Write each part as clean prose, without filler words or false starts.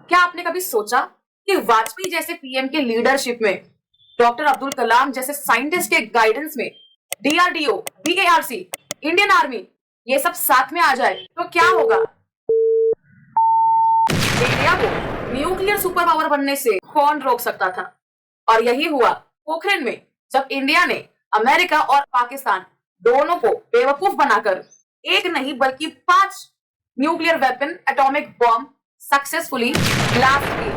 क्या आपने कभी सोचा कि वाजपेयी जैसे पीएम के लीडरशिप में, डॉक्टर अब्दुल कलाम जैसे साइंटिस्ट के गाइडेंस में, डीआरडीओ, बीएआरसी, इंडियन आर्मी ये सब साथ में आ जाए तो क्या होगा? इंडिया को न्यूक्लियर सुपर पावर बनने से कौन रोक सकता था? और यही हुआ पोखरण में, जब इंडिया ने अमेरिका और पाकिस्तान दोनों को बेवकूफ बनाकर एक नहीं बल्कि 5 nuclear weapon atomic bomb successfully blast किए।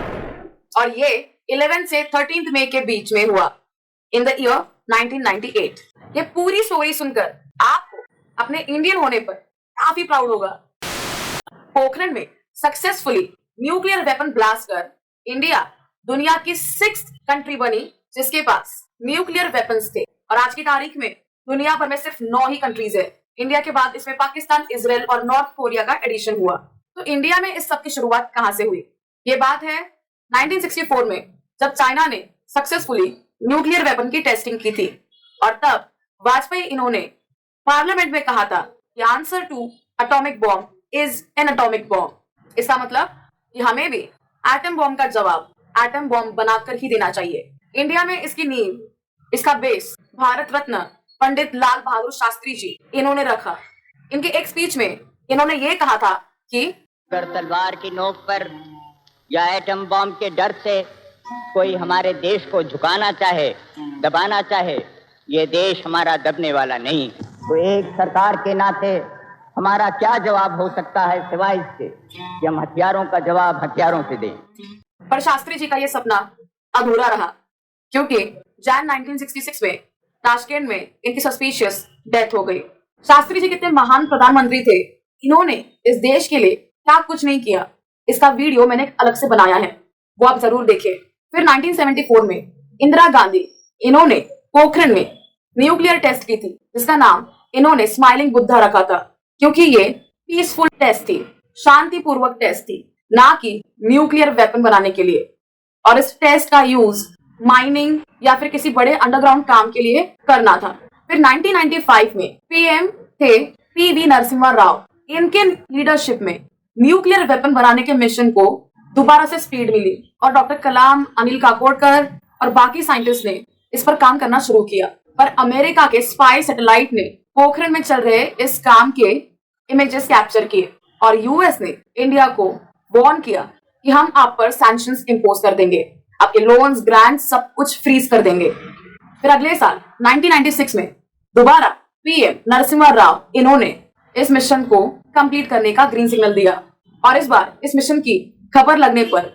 और ये 11 से 13 मई के बीच में हुआ इन द ईयर 1998। ये पूरी स्टोरी सुनकर आपको अपने इंडियन होने पर काफी प्राउड होगा। पोखरण में सक्सेसफुली न्यूक्लियर वेपन ब्लास्ट कर इंडिया दुनिया की 6th कंट्री बनी जिसके पास न्यूक्लियर वेपन्स थे। और आज की तारीख में दुनिया भर में सिर्फ 9 ही कंट्रीज है। इंडिया के बाद इसमें पाकिस्तान, इजराइल और नॉर्थ कोरिया का एडिशन हुआ। तो इंडिया में इस सब की शुरुआत कहां से हुई? ये बात है 1964 में, जब चाइना ने सक्सेसफुली न्यूक्लियर वेपन की टेस्टिंग की थी। और तब वाजपेयी इन्होंने पार्लियामेंट में कहा था कि answer to atomic bomb is an atomic bomb. इसका मतलब कि हमें भी एटम बॉम्ब का जवाब एटम बॉम्ब बनाकर ही देना चाहिए। इंडिया में इसकी नींव, इसका बेस भारत रत्न पंडित लाल बहादुर शास्त्री जी इन्होंने रखा। इनके एक स्पीच में इन्होंने ये कहा था कि अगर तलवार की नोक पर या एटम बॉम्ब के डर से कोई हमारे देश को झुकाना चाहे, दबाना चाहे, ये देश हमारा दबने वाला नहीं। तो एक सरकार के नाते हमारा क्या जवाब हो सकता है सिवाय इसके कि हम हथियारों का जवाब हथियारों से दें। पर शास्त्री जी का ये सपना अधूरा रहा, क्योंकि जैन 1966 में ताशकंद में इनकी सस्पिशियस डेथ हो गई। शास्त्री जी कितने महान प्रधानमंत्री थे, इन्होंने इस देश के लिए क्या कुछ नहीं किया, इसका वीडियो मैंने अलग से बनाया है, वो आप जरूर देखें। फिर 1974 में इंदिरा गांधी इन्होंने पोखरण में न्यूक्लियर टेस्ट की थी, जिसका नाम इन्होंने स्माइलिंग बुद्धा रखा था, क्योंकि ये पीसफुल टेस्ट थी, शांतिपूर्वक टेस्ट थी, ना कि न्यूक्लियर वेपन बनाने के लिए। और इस टेस्ट का यूज माइनिंग या फिर किसी बड़े अंडरग्राउंड काम के लिए करना था। फिर 1995 में पीएम थे पीवी नरसिम्हा राव। इनके लीडरशिप में न्यूक्लियर वेपन बनाने के मिशन को दोबारा से स्पीड मिली और डॉक्टर कलाम, अनिल काकोडकर और बाकी साइंटिस्ट ने इस पर काम करना शुरू किया। पर अमेरिका के स्पाई सैटेलाइट ने पोखरण में चल रहे इस काम के इमेजेस कैप्चर किए और यूएस ने इंडिया को वार्न किया कि हम आप पर सैंक्शंस इंपोज कर देंगे, आपके लोन्स, ग्रांट्स सब कुछ फ्रीज कर देंगे। फिर अगले साल 1996 में दोबारा पीएम नरसिम्हा राव इन्होंने इस मिशन को कंप्लीट करने का ग्रीन सिग्नल दिया। और इस बार इस मिशन की खबर लगने पर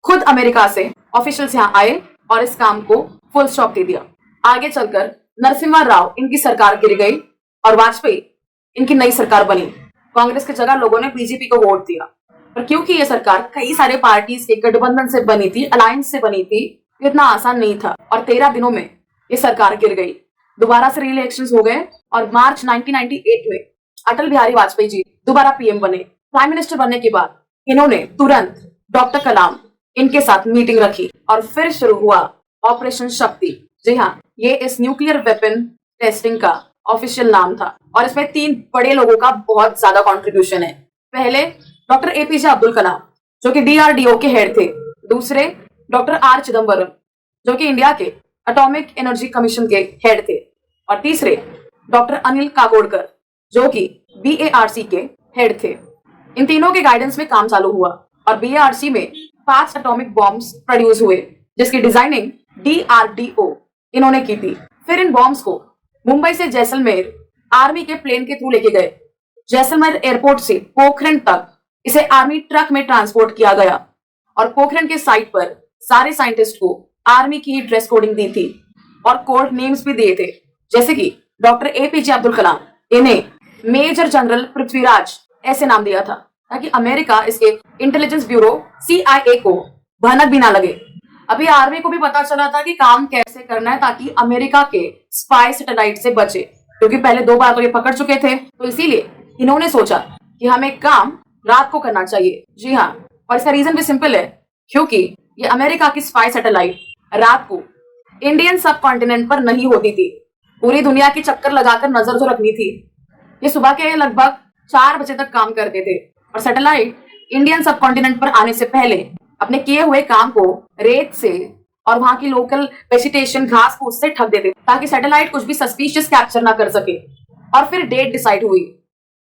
खुद अमेरिका से ऑफिशियल्स यहाँ आए और इस काम को फुल स्टॉप दे दिया। आगे चलकर नरसिम्हा राव इनकी सरकार गिर गई और वाजपेयी इनकी नई सरकार बनी। कांग्रेस की जगह लोगों ने बीजेपी को वोट दिया, पर क्योंकि ये सरकार कई सारे पार्टीज के गठबंधन से बनी थी, अलायंस से बनी थी, इतना आसान नहीं था और 13 दिनों में ये सरकार गिर गई। दोबारा से री इलेक्शंस हो गए और मार्च 1998 में अटल बिहारी वाजपेयी जी दोबारा पीएम बने। प्राइम मिनिस्टर बनने के बाद इन्होंने तुरंत डॉक्टर कलाम इनके साथ मीटिंग रखी और फिर शुरू हुआ ऑपरेशन शक्ति। जी हाँ, ये इस न्यूक्लियर वेपन टेस्टिंग का ऑफिशियल नाम था और इसमें 3 बड़े लोगों का बहुत ज्यादा कंट्रीब्यूशन है। पहले डॉक्टर एपीजे अब्दुल कलाम, जो कि डीआरडीओ के हेड थे। दूसरे डॉक्टर आर चिदम्बरम, जो कि इंडिया के एटॉमिक एनर्जी कमीशन के हेड थे। और तीसरे डॉक्टर अनिल काकोडकर, जो कि बीएआरसी के हेड थे। इन तीनों के गाइडेंस में काम चालू हुआ और बीएआरसी में 5 एटॉमिक बॉम्ब्स प्रोड्यूस हुए, जिसकी डिजाइनिंग डीआरडीओ इन्होंने की थी। फिर इन बॉम्ब्स को मुंबई से जैसलमेर आर्मी के प्लेन के थ्रू लेके गए। जैसलमेर एयरपोर्ट से पोखरण तक इसे आर्मी ट्रक में ट्रांसपोर्ट किया गया और पोखरण के साइट पर सारे साइंटिस्ट को आर्मी की ही ड्रेस कोडिंग दी थी और कोड नेम्स भी दिए थे, जैसे कि डॉक्टर एपीजे अब्दुल कलाम, इन्हें मेजर जनरल पृथ्वीराज ऐसे नाम दिया था, ताकि अमेरिका इसके इंटेलिजेंस ब्यूरो CIA को भनक भी ना लगे। अभी आर्मी को भी पता चला था कि काम कैसे करना है ताकि अमेरिका के स्पाई सैटेलाइट से बचे, क्योंकि पहले 2 बार तो ये पकड़ चुके थे। तो इसीलिए इन्होंने सोचा कि हमें काम रात को करना चाहिए। जी हाँ, और इसका रीजन भी सिंपल है, क्योंकि ये अमेरिका की स्पाई सैटेलाइट रात को इंडियन सब कॉन्टिनेंट पर नहीं होती थी, पूरी दुनिया की चक्कर लगाकर नजर जो रखनी थी। ये सुबह के लगभग 4 बजे तक काम करते थे और सैटेलाइट इंडियन सब कॉन्टिनेंट पर आने से पहले अपने किए हुए काम को रेत से और वहां की लोकल वेजिटेशन घास फूस से ढक देते ताकि सैटेलाइट कुछ भी सस्पिशियस कैप्चर ना कर सके। और फिर डेट डिसाइड हुई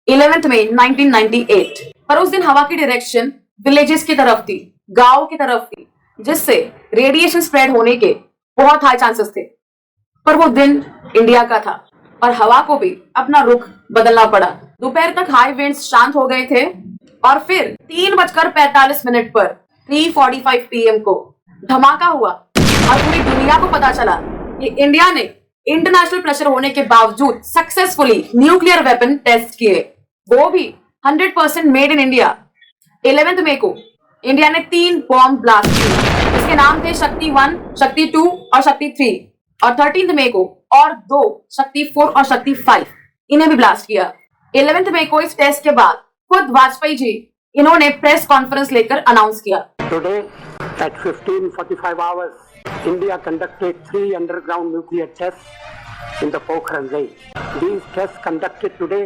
11 मई 1998। पर उस दिन हवा की डायरेक्शन विलेजेस की तरफ थी, गांव की तरफ थी, जिससे रेडिएशन स्प्रेड होने के बहुत हाई चांसेस थे। पर वो दिन इंडिया का था और हवा को भी अपना रुख बदलना पड़ा। दोपहर तक हाई विंड्स शांत हो गए थे और फिर 3:45 पर 3:45 PM को धमाका हुआ और पूरी दुनिया को पता चला कि इंडिया ने इंटरनेशनल प्रेशर होने के बावजूद सक्सेसफुली न्यूक्लियर वेपन टेस्ट किए, वो भी 100% मेड इन इंडिया। 11 मई को इंडिया ने 3 बॉम्ब ब्लास्ट किए, इसके नाम थे शक्ति 1, शक्ति 2 और शक्ति 3। और 13 मई को और 2 शक्ति 4 और शक्ति 5 इन्हें भी ब्लास्ट किया। 11 मई को इस टेस्ट के बाद खुद वाजपेयी जी इन्होंने प्रेस कॉन्फ्रेंस लेकर अनाउंस किया। Today at 15:45 hours, India conducted 3 underground nuclear tests in the Pokhran range. These tests conducted today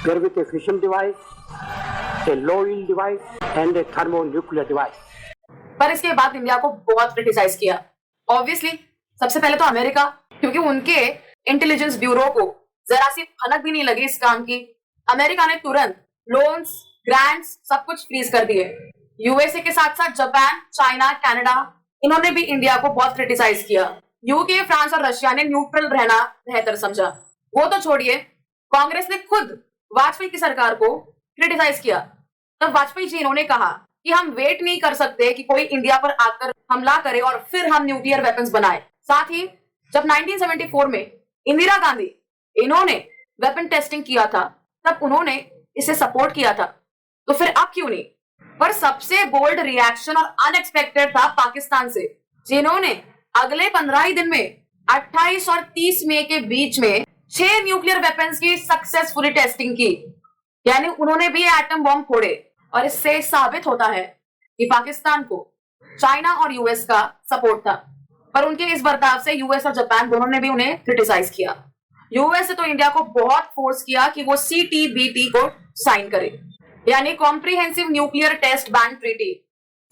were with a fission device, a low yield device and a thermonuclear device. पर इसके बाद India को बहुत criticise किया। Obviously सबसे पहले तो America, क्योंकि उनके इंटेलिजेंस ब्यूरो को जरा सी भनक भी नहीं लगी इस काम की। अमेरिका ने तुरंत लोन्स, ग्रांट्स सब कुछ फ्रीज कर दिए। यूएसए के साथ साथ जापान, चाइना, कनाडा इन्होंने भी इंडिया को बहुत क्रिटिसाइज किया। यूके, फ्रांस और रशिया ने न्यूट्रल रहना बेहतर समझा। वो तो छोड़िए, कांग्रेस ने खुद वाजपेयी की सरकार को क्रिटिसाइज किया। तब वाजपेयी जी इन्होंने कहा कि हम वेट नहीं कर सकते कि कोई इंडिया पर आकर हमला करे और फिर हम न्यूक्लियर वेपन्स बनाए। साथ ही जब 1974 में इंदिरा गांधी इन्होंने वेपन टेस्टिंग किया था, तब उन्होंने इसे सपोर्ट किया था, तो फिर अब क्यों नहीं। पर सबसे बोल्ड रिएक्शन और अनएक्सपेक्टेड था पाकिस्तान से, जिन्होंने अगले 15 ही दिन में 28 और 30 मई के बीच में 6 न्यूक्लियर वेपन्स की सक्सेसफुली टेस्टिंग की। यानी उन्होंने भी एटम बॉम्ब फोड़े। और इससे साबित होता है कि पाकिस्तान को चाइना और यूएस का सपोर्ट था। पर उनके इस बर्ताव से यूएस और जापान दोनों ने भी उन्हें क्रिटिसाइज किया। यूएस ने तो इंडिया को बहुत फोर्स किया कि वो CTBT को साइन करे, यानी comprehensive nuclear test ban treaty,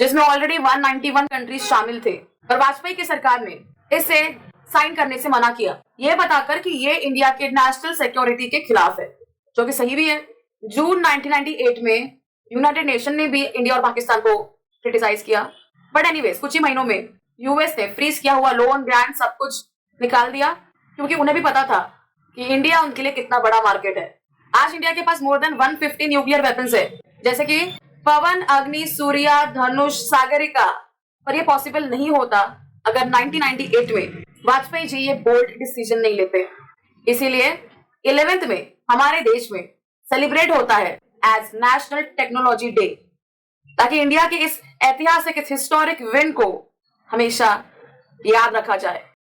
जिसमें ऑलरेडी 191 कंट्रीज शामिल थे। पर वाजपेयी की सरकार ने इसे साइन करने से मना किया, ये बताकर कि ये इंडिया के नेशनल सिक्योरिटी के खिलाफ है, जो कि सही भी है। जून 1998 में यूनाइटेड नेशन ने भी इंडिया और पाकिस्तान को क्रिटिसाइज किया। बट एनीवेज कुछ ही महीनों में यूएस ने फ्रीज किया हुआ लोन, ग्रांट सब कुछ निकाल दिया, क्योंकि उन्हें भी पता था कि इंडिया उनके लिए कितना बड़ा मार्केट है। आज इंडिया के पास मोर देन 150 न्यूक्लियर वेपन्स है, जैसे कि पवन, अग्नि, सूर्या, धनुष, सागरिका। पर ये पॉसिबल नहीं होता अगर 1998 में वाजपेयी जी ये बोल्ड डिसीजन नहीं लेते। इसीलिए 11 में हमारे देश में सेलिब्रेट होता है एज नेशनल टेक्नोलॉजी डे, ताकि इंडिया के इस ऐतिहासिक, इस हिस्टोरिक विन को हमेशा याद रखा जाए।